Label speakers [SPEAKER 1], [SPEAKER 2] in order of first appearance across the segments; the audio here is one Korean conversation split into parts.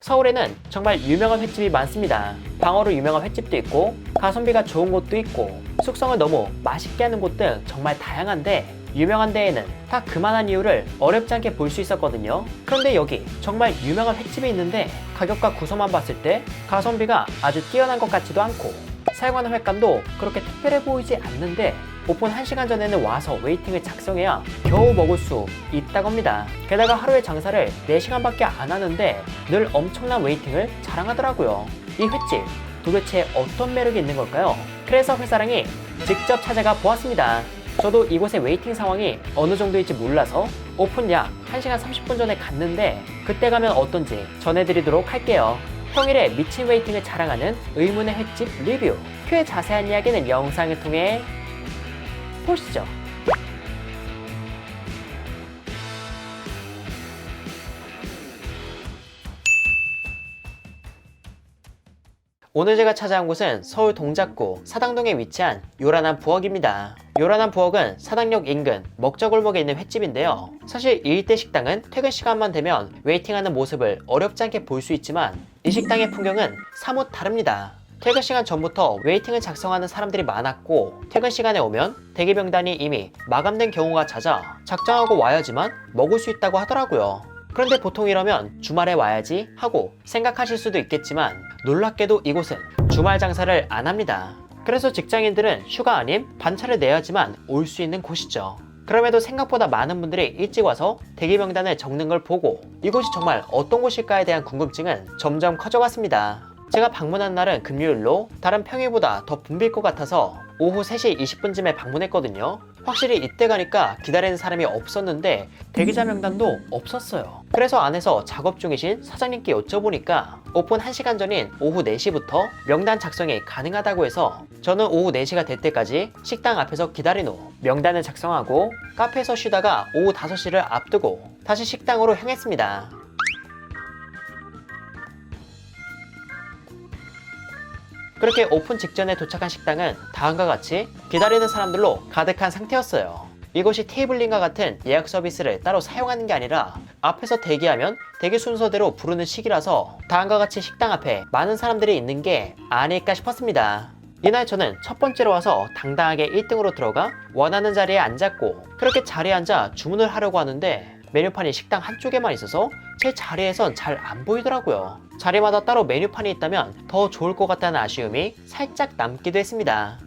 [SPEAKER 1] 서울에는 정말 유명한 횟집이 많습니다. 광어로 유명한 횟집도 있고 가성비가 좋은 곳도 있고 숙성을 너무 맛있게 하는 곳 등 정말 다양한데, 유명한 데에는 다 그만한 이유를 어렵지 않게 볼 수 있었거든요. 그런데 여기 정말 유명한 횟집이 있는데 가격과 구성만 봤을 때 가성비가 아주 뛰어난 것 같지도 않고 사용하는 횟감도 그렇게 특별해 보이지 않는데, 오픈 1시간 전에는 와서 웨이팅을 작성해야 겨우 먹을 수 있다고 합니다. 게다가 하루에 장사를 4시간밖에 안 하는데 늘 엄청난 웨이팅을 자랑하더라고요. 이 횟집 도대체 어떤 매력이 있는 걸까요? 그래서 회사랑이 직접 찾아가 보았습니다. 저도 이곳의 웨이팅 상황이 어느 정도일지 몰라서 오픈 약 1시간 30분 전에 갔는데 그때 가면 어떤지 전해드리도록 할게요. 평일에 미친 웨이팅을 자랑하는 의문의 횟집 리뷰. 그 자세한 이야기는 영상을 통해 보시죠. 오늘 제가 찾아온 곳은 서울 동작구 사당동에 위치한 요란한 부엌입니다. 요란한 부엌은 사당역 인근 먹자골목에 있는 횟집인데요. 사실 이 일대 식당은 퇴근 시간만 되면 웨이팅하는 모습을 어렵지 않게 볼 수 있지만 이 식당의 풍경은 사뭇 다릅니다. 퇴근 시간 전부터 웨이팅을 작성하는 사람들이 많았고, 퇴근 시간에 오면 대기 명단이 이미 마감된 경우가 잦아 작정하고 와야지만 먹을 수 있다고 하더라고요. 그런데 보통 이러면 주말에 와야지 하고 생각하실 수도 있겠지만, 놀랍게도 이곳은 주말 장사를 안 합니다. 그래서 직장인들은 휴가 아닌 반차를 내야지만 올 수 있는 곳이죠. 그럼에도 생각보다 많은 분들이 일찍 와서 대기 명단을 적는 걸 보고 이곳이 정말 어떤 곳일까에 대한 궁금증은 점점 커져갔습니다. 제가 방문한 날은 금요일로 다른 평일보다 더 붐빌 것 같아서 오후 3시 20분쯤에 방문했거든요. 확실히 이때 가니까 기다리는 사람이 없었는데 대기자 명단도 없었어요. 그래서 안에서 작업 중이신 사장님께 여쭤보니까 오픈 1시간 전인 오후 4시부터 명단 작성이 가능하다고 해서 저는 오후 4시가 될 때까지 식당 앞에서 기다린 후 명단을 작성하고 카페에서 쉬다가 오후 5시를 앞두고 다시 식당으로 향했습니다. 그렇게 오픈 직전에 도착한 식당은 다음과 같이 기다리는 사람들로 가득한 상태였어요. 이곳이 테이블링과 같은 예약 서비스를 따로 사용하는 게 아니라 앞에서 대기하면 대기 순서대로 부르는 식이라서 다음과 같이 식당 앞에 많은 사람들이 있는 게 아닐까 싶었습니다. 이날 저는 첫 번째로 와서 당당하게 1등으로 들어가 원하는 자리에 앉았고, 그렇게 자리에 앉아 주문을 하려고 하는데 메뉴판이 식당 한쪽에만 있어서 제 자리에선 잘 안 보이더라고요. 자리마다 따로 메뉴판이 있다면 더 좋을 것 같다는 아쉬움이 살짝 남기도 했습니다.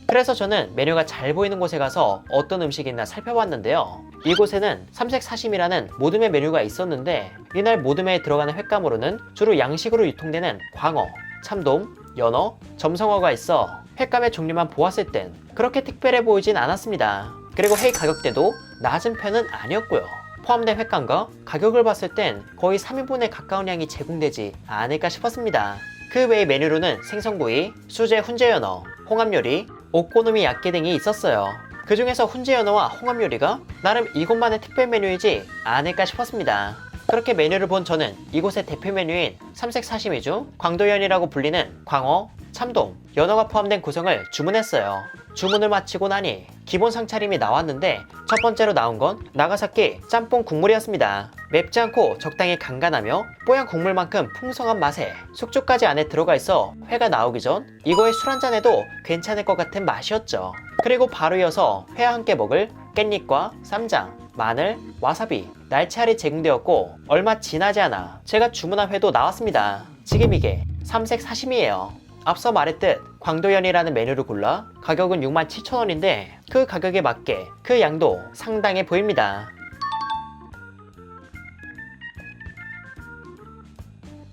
[SPEAKER 1] 그래서 저는 메뉴가 잘 보이는 곳에 가서 어떤 음식이 있나 살펴봤는데요. 이곳에는 삼색사심이라는 모듬회 메뉴가 있었는데, 이날 모듬회에 들어가는 횟감으로는 주로 양식으로 유통되는 광어, 참돔, 연어, 점성어가 있어 횟감의 종류만 보았을 땐 그렇게 특별해 보이진 않았습니다. 그리고 회 가격대도 낮은 편은 아니었고요. 포함된 횟감과 가격을 봤을 땐 거의 3인분에 가까운 양이 제공되지 않을까 싶었습니다. 그 외의 메뉴로는 생선구이, 수제 훈제연어, 홍합요리, 오코노미 야끼 등이 있었어요. 그 중에서 훈제연어와 홍합요리가 나름 이곳만의 특별 메뉴이지 않을까 싶었습니다. 그렇게 메뉴를 본 저는 이곳의 대표 메뉴인 삼색사시미 중 광도연이라고 불리는 광어, 참돔, 연어가 포함된 구성을 주문했어요. 주문을 마치고 나니 기본 상차림이 나왔는데 첫 번째로 나온 건 나가사키 짬뽕 국물이었습니다. 맵지 않고 적당히 간간하며 뽀얀 국물만큼 풍성한 맛에 숙주까지 안에 들어가 있어 회가 나오기 전 이거에 술 한잔해도 괜찮을 것 같은 맛이었죠. 그리고 바로 이어서 회와 함께 먹을 깻잎과 쌈장, 마늘, 와사비, 날치알이 제공되었고 얼마 지나지 않아 제가 주문한 회도 나왔습니다. 지금 이게 삼색사심이에요. 앞서 말했듯 광도연이라는 메뉴를 골라 가격은 67,000원인데 그 가격에 맞게 그 양도 상당해 보입니다.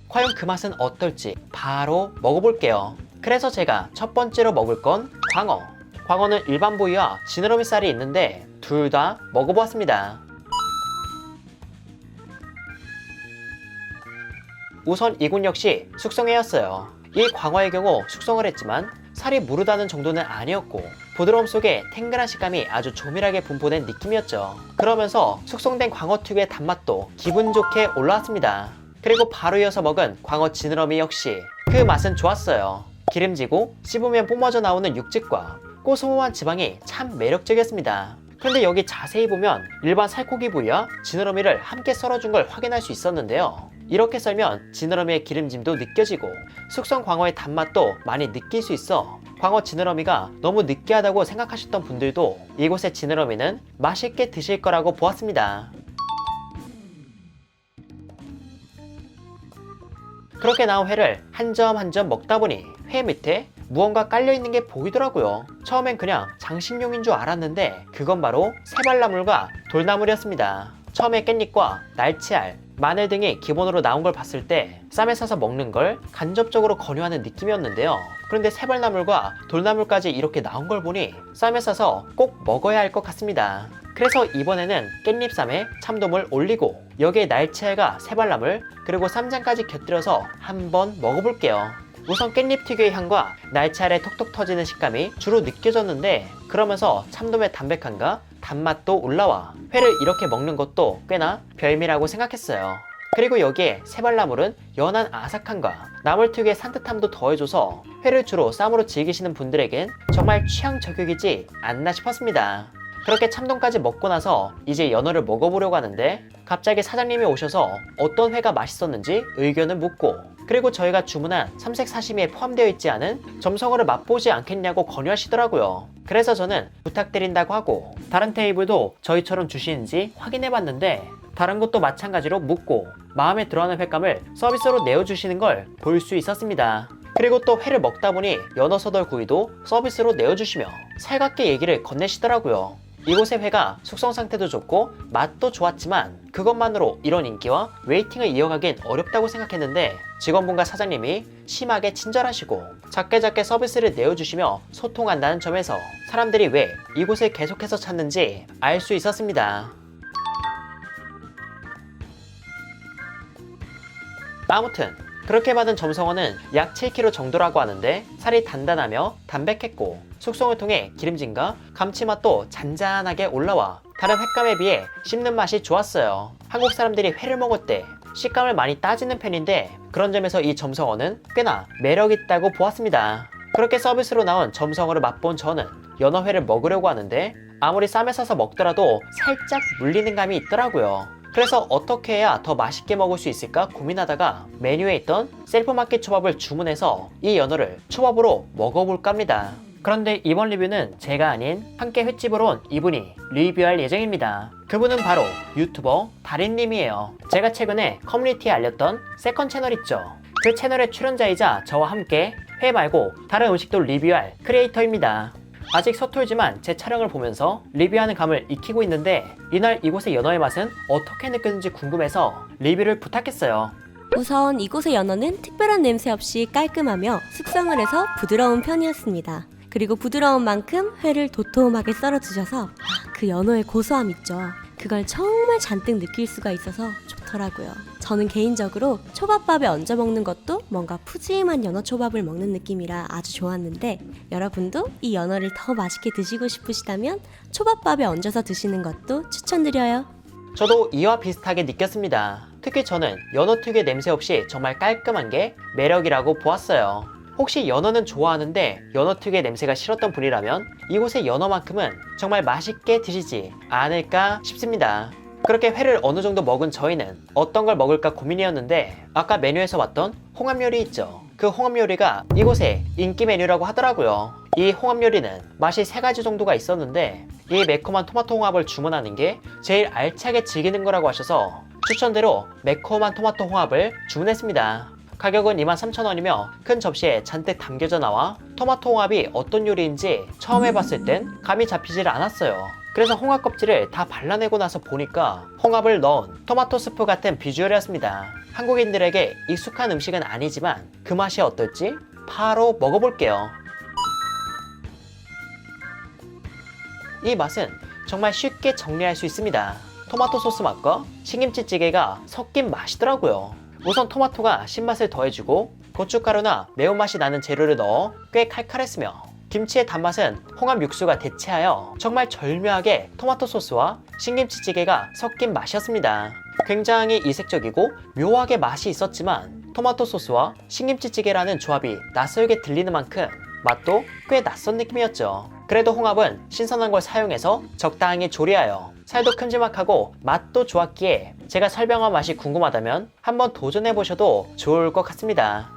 [SPEAKER 1] 과연 그 맛은 어떨지 바로 먹어볼게요. 그래서 제가 첫 번째로 먹을 건 광어. 광어는 일반 부위와 지느러미살이 있는데 둘 다 먹어보았습니다. 우선 이곳 역시 숙성회였어요. 이 광어의 경우 숙성을 했지만 살이 무르다는 정도는 아니었고 부드러움 속에 탱글한 식감이 아주 조밀하게 분포된 느낌이었죠. 그러면서 숙성된 광어 특유의 단맛도 기분 좋게 올라왔습니다. 그리고 바로 이어서 먹은 광어 지느러미 역시 그 맛은 좋았어요. 기름지고 씹으면 뿜어져 나오는 육즙과 고소한 지방이 참 매력적이었습니다. 그런데 여기 자세히 보면 일반 살코기 부위와 지느러미를 함께 썰어준 걸 확인할 수 있었는데요. 이렇게 썰면 지느러미의 기름짐도 느껴지고 숙성 광어의 단맛도 많이 느낄 수 있어 광어 지느러미가 너무 느끼하다고 생각하셨던 분들도 이곳의 지느러미는 맛있게 드실 거라고 보았습니다. 그렇게 나온 회를 한 점 한 점 먹다 보니 회 밑에 무언가 깔려있는 게 보이더라고요. 처음엔 그냥 장식용인 줄 알았는데 그건 바로 세발나물과 돌나물이었습니다. 처음에 깻잎과 날치알, 마늘 등이 기본으로 나온 걸 봤을 때 쌈에 싸서 먹는 걸 간접적으로 권유하는 느낌이었는데요. 그런데 세발나물과 돌나물까지 이렇게 나온 걸 보니 쌈에 싸서 꼭 먹어야 할 것 같습니다. 그래서 이번에는 깻잎쌈에 참돔을 올리고 여기에 날치알과 세발나물 그리고 쌈장까지 곁들여서 한번 먹어볼게요. 우선 깻잎 특유의 향과 날치알의 톡톡 터지는 식감이 주로 느껴졌는데 그러면서 참돔의 담백함과 단맛도 올라와 회를 이렇게 먹는 것도 꽤나 별미라고 생각했어요. 그리고 여기에 세발나물은 연한 아삭함과 나물 특유의 산뜻함도 더해줘서 회를 주로 쌈으로 즐기시는 분들에겐 정말 취향 저격이지 않나 싶었습니다. 그렇게 참돔까지 먹고 나서 이제 연어를 먹어보려고 하는데 갑자기 사장님이 오셔서 어떤 회가 맛있었는지 의견을 묻고 그리고 저희가 주문한 삼색 사시미에 포함되어 있지 않은 점성어를 맛보지 않겠냐고 권유하시더라고요. 그래서 저는 부탁드린다고 하고 다른 테이블도 저희처럼 주시는지 확인해봤는데 다른 곳도 마찬가지로 묻고 마음에 들어하는 횟감을 서비스로 내어주시는 걸 볼 수 있었습니다. 그리고 또 회를 먹다 보니 연어 서덜 구이도 서비스로 내어주시며 살갑게 얘기를 건네시더라고요. 이곳의 회가 숙성 상태도 좋고 맛도 좋았지만 그것만으로 이런 인기와 웨이팅을 이어가긴 어렵다고 생각했는데 직원분과 사장님이 심하게 친절하시고 작게 서비스를 내어주시며 소통한다는 점에서 사람들이 왜 이곳을 계속해서 찾는지 알 수 있었습니다. 아무튼 그렇게 받은 점성어는 약 7kg 정도라고 하는데 살이 단단하며 담백했고 숙성을 통해 기름짐과 감칠맛도 잔잔하게 올라와 다른 횟감에 비해 씹는 맛이 좋았어요. 한국 사람들이 회를 먹을 때 식감을 많이 따지는 편인데 그런 점에서 이 점성어는 꽤나 매력있다고 보았습니다. 그렇게 서비스로 나온 점성어를 맛본 저는 연어회를 먹으려고 하는데 아무리 쌈에 싸서 먹더라도 살짝 물리는 감이 있더라고요. 그래서 어떻게 해야 더 맛있게 먹을 수 있을까 고민하다가 메뉴에 있던 셀프마켓 초밥을 주문해서 이 연어를 초밥으로 먹어볼까 합니다. 그런데 이번 리뷰는 제가 아닌 함께 횟집으로 온 이분이 리뷰할 예정입니다. 그분은 바로 유튜버 달인님이에요. 제가 최근에 커뮤니티에 알렸던 세컨 채널 있죠. 그 채널의 출연자이자 저와 함께 회 말고 다른 음식도 리뷰할 크리에이터입니다. 아직 서툴지만 제 촬영을 보면서 리뷰하는 감을 익히고 있는데 이날 이곳의 연어의 맛은 어떻게 느꼈는지 궁금해서 리뷰를 부탁했어요.
[SPEAKER 2] 우선 이곳의 연어는 특별한 냄새 없이 깔끔하며 숙성을 해서 부드러운 편이었습니다. 그리고 부드러운 만큼 회를 도톰하게 썰어주셔서 그 연어의 고소함 있죠. 그걸 정말 잔뜩 느낄 수가 있어서 좋더라고요. 저는 개인적으로 초밥밥에 얹어 먹는 것도 뭔가 푸짐한 연어 초밥을 먹는 느낌이라 아주 좋았는데 여러분도 이 연어를 더 맛있게 드시고 싶으시다면 초밥밥에 얹어서 드시는 것도 추천드려요.
[SPEAKER 1] 저도 이와 비슷하게 느꼈습니다. 특히 저는 연어 특유의 냄새 없이 정말 깔끔한 게 매력이라고 보았어요. 혹시 연어는 좋아하는데 연어 특유의 냄새가 싫었던 분이라면 이곳의 연어만큼은 정말 맛있게 드시지 않을까 싶습니다. 그렇게 회를 어느 정도 먹은 저희는 어떤 걸 먹을까 고민이었는데 아까 메뉴에서 봤던 홍합 요리 있죠. 그 홍합 요리가 이곳의 인기 메뉴라고 하더라고요. 이 홍합 요리는 맛이 3가지 정도가 있었는데 이 매콤한 토마토 홍합을 주문하는 게 제일 알차게 즐기는 거라고 하셔서 추천대로 매콤한 토마토 홍합을 주문했습니다. 가격은 23,000원이며 큰 접시에 잔뜩 담겨져 나와 토마토 홍합이 어떤 요리인지 처음 해봤을 땐 감이 잡히질 않았어요. 그래서 홍합 껍질을 다 발라내고 나서 보니까 홍합을 넣은 토마토 스프 같은 비주얼이었습니다. 한국인들에게 익숙한 음식은 아니지만 그 맛이 어떨지 바로 먹어볼게요. 이 맛은 정말 쉽게 정리할 수 있습니다. 토마토 소스 맛과 신김치찌개가 섞인 맛이더라고요. 우선 토마토가 신맛을 더해주고 고춧가루나 매운맛이 나는 재료를 넣어 꽤 칼칼했으며 김치의 단맛은 홍합 육수가 대체하여 정말 절묘하게 토마토 소스와 신김치찌개가 섞인 맛이었습니다. 굉장히 이색적이고 묘하게 맛이 있었지만 토마토 소스와 신김치찌개라는 조합이 낯설게 들리는 만큼 맛도 꽤 낯선 느낌이었죠. 그래도 홍합은 신선한 걸 사용해서 적당히 조리하여 살도 큼지막하고 맛도 좋았기에 제가 설명한 맛이 궁금하다면 한번 도전해보셔도 좋을 것 같습니다.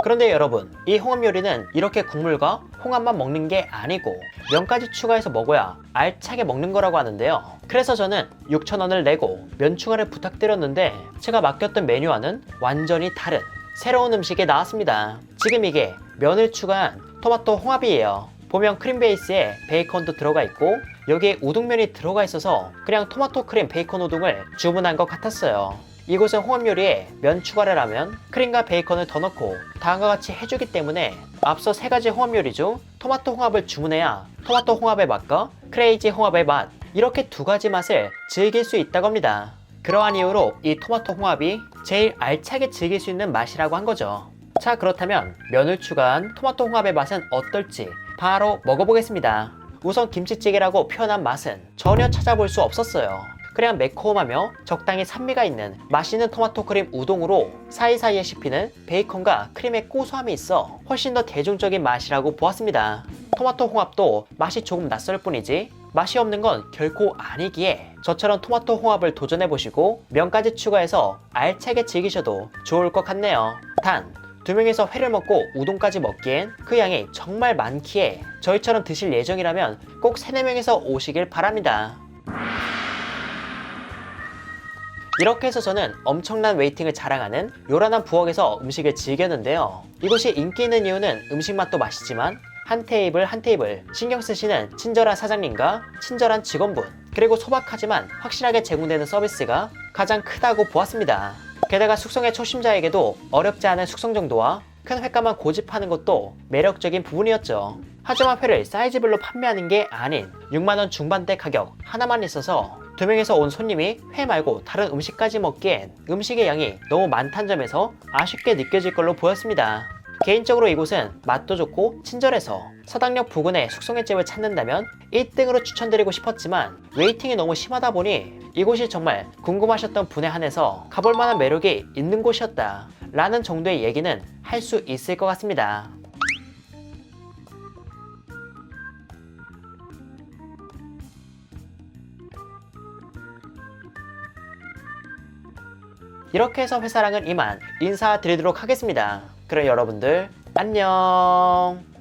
[SPEAKER 1] 그런데 여러분, 이 홍합 요리는 이렇게 국물과 홍합만 먹는 게 아니고 면까지 추가해서 먹어야 알차게 먹는 거라고 하는데요. 그래서 저는 6,000원을 내고 면 추가를 부탁드렸는데 제가 맡겼던 메뉴와는 완전히 다른 새로운 음식이 나왔습니다. 지금 이게 면을 추가한 토마토 홍합이에요. 보면 크림 베이스에 베이컨도 들어가 있고 여기에 우동면이 들어가 있어서 그냥 토마토 크림 베이컨 우동을 주문한 것 같았어요. 이곳은 홍합 요리에 면 추가를 하면 크림과 베이컨을 더 넣고 다음과 같이 해주기 때문에 앞서 3가지 홍합 요리 중 토마토 홍합을 주문해야 토마토 홍합의 맛과 크레이지 홍합의 맛, 이렇게 2가지 맛을 즐길 수 있다고 합니다. 그러한 이유로 이 토마토 홍합이 제일 알차게 즐길 수 있는 맛이라고 한 거죠. 자, 그렇다면 면을 추가한 토마토 홍합의 맛은 어떨지 바로 먹어보겠습니다. 우선 김치찌개라고 표현한 맛은 전혀 찾아볼 수 없었어요. 그냥 매콤하며 적당히 산미가 있는 맛있는 토마토 크림 우동으로 사이사이에 씹히는 베이컨과 크림의 고소함이 있어 훨씬 더 대중적인 맛이라고 보았습니다. 토마토 홍합도 맛이 조금 낯설 뿐이지 맛이 없는 건 결코 아니기에 저처럼 토마토 홍합을 도전해보시고 면까지 추가해서 알차게 즐기셔도 좋을 것 같네요. 단 2명이서 회를 먹고 우동까지 먹기엔 그 양이 정말 많기에 저희처럼 드실 예정이라면 꼭 3-4명이서 오시길 바랍니다. 이렇게 해서 저는 엄청난 웨이팅을 자랑하는 요란한 부엌에서 음식을 즐겼는데요. 이곳이 인기 있는 이유는 음식 맛도 맛이지만 한 테이블 한 테이블 신경 쓰시는 친절한 사장님과 친절한 직원분, 그리고 소박하지만 확실하게 제공되는 서비스가 가장 크다고 보았습니다. 게다가 숙성의 초심자에게도 어렵지 않은 숙성 정도와 큰 횟감만 고집하는 것도 매력적인 부분이었죠. 하지만 회를 사이즈별로 판매하는 게 아닌 6만원 중반대 가격 하나만 있어서 2명에서 온 손님이 회 말고 다른 음식까지 먹기엔 음식의 양이 너무 많다는 점에서 아쉽게 느껴질 걸로 보였습니다. 개인적으로 이곳은 맛도 좋고 친절해서 서당역 부근에 숙성횟집을 찾는다면 1등으로 추천드리고 싶었지만 웨이팅이 너무 심하다 보니 이곳이 정말 궁금하셨던 분에 한해서 가볼 만한 매력이 있는 곳이었다 라는 정도의 얘기는 할 수 있을 것 같습니다. 이렇게 해서 회사랑은 이만 인사드리도록 하겠습니다. 그럼 여러분들 안녕.